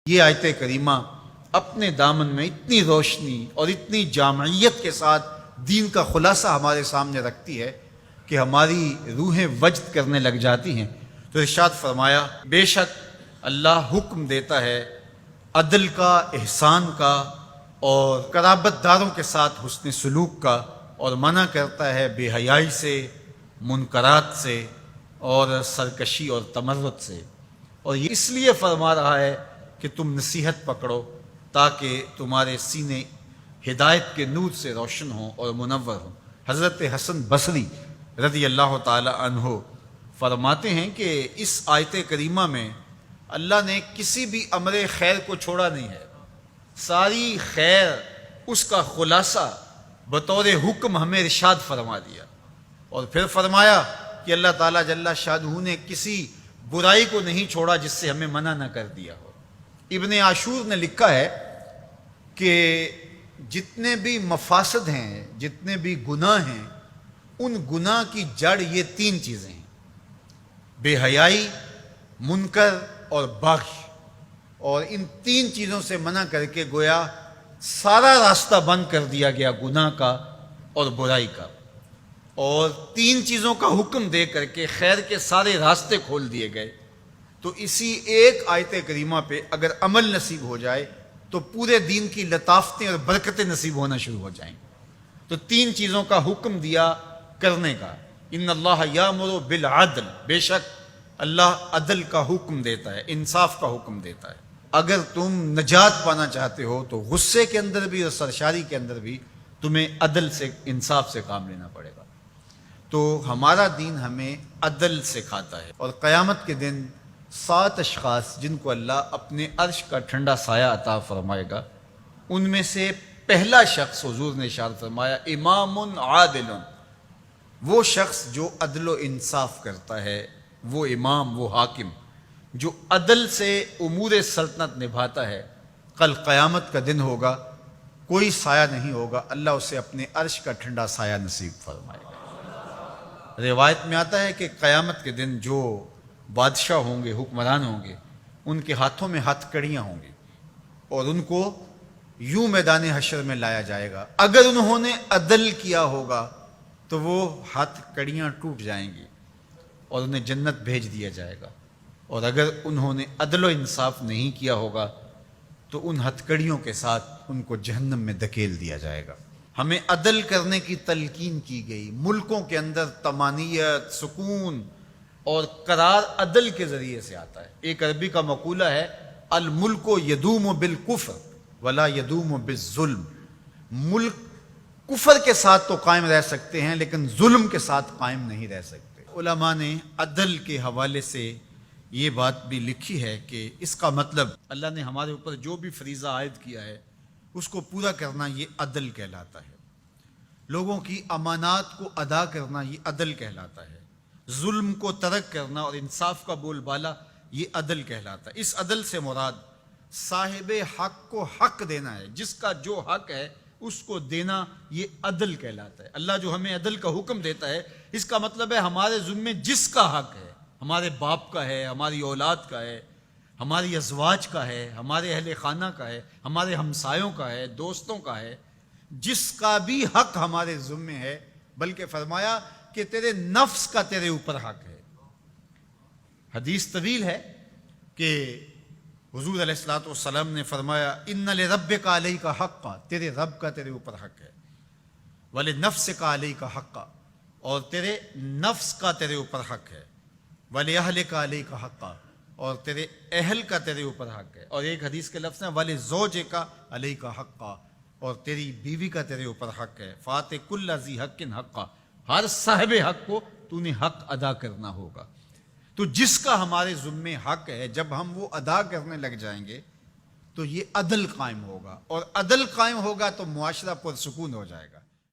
یہ آیت کریمہ اپنے دامن میں اتنی روشنی اور اتنی جامعیت کے ساتھ دین کا خلاصہ ہمارے سامنے رکھتی ہے کہ ہماری روحیں وجد کرنے لگ جاتی ہیں۔ تو ارشاد فرمایا، بے شک اللہ حکم دیتا ہے عدل کا، احسان کا اور قرابت داروں کے ساتھ حسن سلوک کا، اور منع کرتا ہے بے حیائی سے، منکرات سے اور سرکشی اور تمرد سے۔ اور یہ اس لیے فرما رہا ہے کہ تم نصیحت پکڑو تاکہ تمہارے سینے ہدایت کے نور سے روشن ہوں اور منور ہوں۔ حضرت حسن بصری رضی اللہ تعالی عنہ فرماتے ہیں کہ اس آیت کریمہ میں اللہ نے کسی بھی امر خیر کو چھوڑا نہیں ہے، ساری خیر اس کا خلاصہ بطور حکم ہمیں ارشاد فرما دیا، اور پھر فرمایا کہ اللہ تعالیٰ جل شانہ نے کسی برائی کو نہیں چھوڑا جس سے ہمیں منع نہ کر دیا ہو۔ ابن عاشور نے لکھا ہے کہ جتنے بھی مفاسد ہیں، جتنے بھی گناہ ہیں، ان گناہ کی جڑ یہ تین چیزیں ہیں: بے حیائی، منکر اور بغی۔ اور ان تین چیزوں سے منع کر کے گویا سارا راستہ بند کر دیا گیا گناہ کا اور برائی کا، اور تین چیزوں کا حکم دے کر کے خیر کے سارے راستے کھول دیے گئے۔ تو اسی ایک آیت کریمہ پہ اگر عمل نصیب ہو جائے تو پورے دین کی لطافتیں اور برکتیں نصیب ہونا شروع ہو جائیں۔ تو تین چیزوں کا حکم دیا کرنے کا: ان اللہ یامر بالعدل، بے شک اللہ عدل کا حکم دیتا ہے، انصاف کا حکم دیتا ہے۔ اگر تم نجات پانا چاہتے ہو تو غصے کے اندر بھی اور سرشاری کے اندر بھی تمہیں عدل سے، انصاف سے کام لینا پڑے گا۔ تو ہمارا دین ہمیں عدل سکھاتا ہے، اور قیامت کے دن 7 اشخاص جن کو اللہ اپنے عرش کا ٹھنڈا سایہ عطا فرمائے گا، ان میں سے پہلا شخص حضور نے ارشاد فرمایا امام عادل، وہ شخص جو عدل و انصاف کرتا ہے، وہ امام، وہ حاکم جو عدل سے امور سلطنت نبھاتا ہے، کل قیامت کا دن ہوگا، کوئی سایہ نہیں ہوگا، اللہ اسے اپنے عرش کا ٹھنڈا سایہ نصیب فرمائے گا۔ روایت میں آتا ہے کہ قیامت کے دن جو بادشاہ ہوں گے، حکمران ہوں گے، ان کے ہاتھوں میں ہتھ کڑیاں ہوں گی، اور ان کو یوں میدان حشر میں لایا جائے گا۔ اگر انہوں نے عدل کیا ہوگا تو وہ ہتھ کڑیاں ٹوٹ جائیں گی اور انہیں جنت بھیج دیا جائے گا، اور اگر انہوں نے عدل و انصاف نہیں کیا ہوگا تو ان ہتھ کڑیوں کے ساتھ ان کو جہنم میں دھکیل دیا جائے گا۔ ہمیں عدل کرنے کی تلقین کی گئی۔ ملکوں کے اندر طمانینت، سکون اور قرار عدل کے ذریعے سے آتا ہے۔ ایک عربی کا مقولہ ہے، الملک یدوم بالکفر ولا یدوم بالظلم۔ ملک کفر کے ساتھ تو قائم رہ سکتے ہیں لیکن ظلم کے ساتھ قائم نہیں رہ سکتے۔ علماء نے عدل کے حوالے سے یہ بات بھی لکھی ہے کہ اس کا مطلب اللہ نے ہمارے اوپر جو بھی فریضہ عائد کیا ہے اس کو پورا کرنا یہ عدل کہلاتا ہے۔ لوگوں کی امانات کو ادا کرنا یہ عدل کہلاتا ہے۔ ظلم کو ترک کرنا اور انصاف کا بول بالا یہ عدل کہلاتا ہے۔ اس عدل سے مراد صاحب حق کو حق دینا ہے، جس کا جو حق ہے اس کو دینا یہ عدل کہلاتا ہے۔ اللہ جو ہمیں عدل کا حکم دیتا ہے، اس کا مطلب ہے ہمارے ذمے جس کا حق ہے، ہمارے باپ کا ہے، ہماری اولاد کا ہے، ہماری ازواج کا ہے، ہمارے اہل خانہ کا ہے، ہمارے ہمسایوں کا ہے، دوستوں کا ہے، جس کا بھی حق ہمارے ذمے ہے، بلکہ فرمایا کہ تیرے نفس کا تیرے اوپر حق ہے۔ حدیث طویل ہے کہ حضور علیہ الصلوۃ والسلام نے فرمایا ان لربک علیک حقا، تیرے رب کا تیرے اوپر حق ہے، ولنفسک علیک حقا، اور تیرے نفس کا تیرے اوپر حق ہے، ولأہلک علیک حقا، اور تیرے اہل کا تیرے اوپر حق ہے، اور ایک حدیث کے لفظ ہیں ولزوجک علیک حقا، اور تیری بیوی کا تیرے اوپر حق ہے، فآت کل ذی حق حقا، ہر صاحب حق کو تو نے حق ادا کرنا ہوگا۔ تو جس کا ہمارے ذمے حق ہے، جب ہم وہ ادا کرنے لگ جائیں گے تو یہ عدل قائم ہوگا، اور عدل قائم ہوگا تو معاشرہ پرسکون ہو جائے گا۔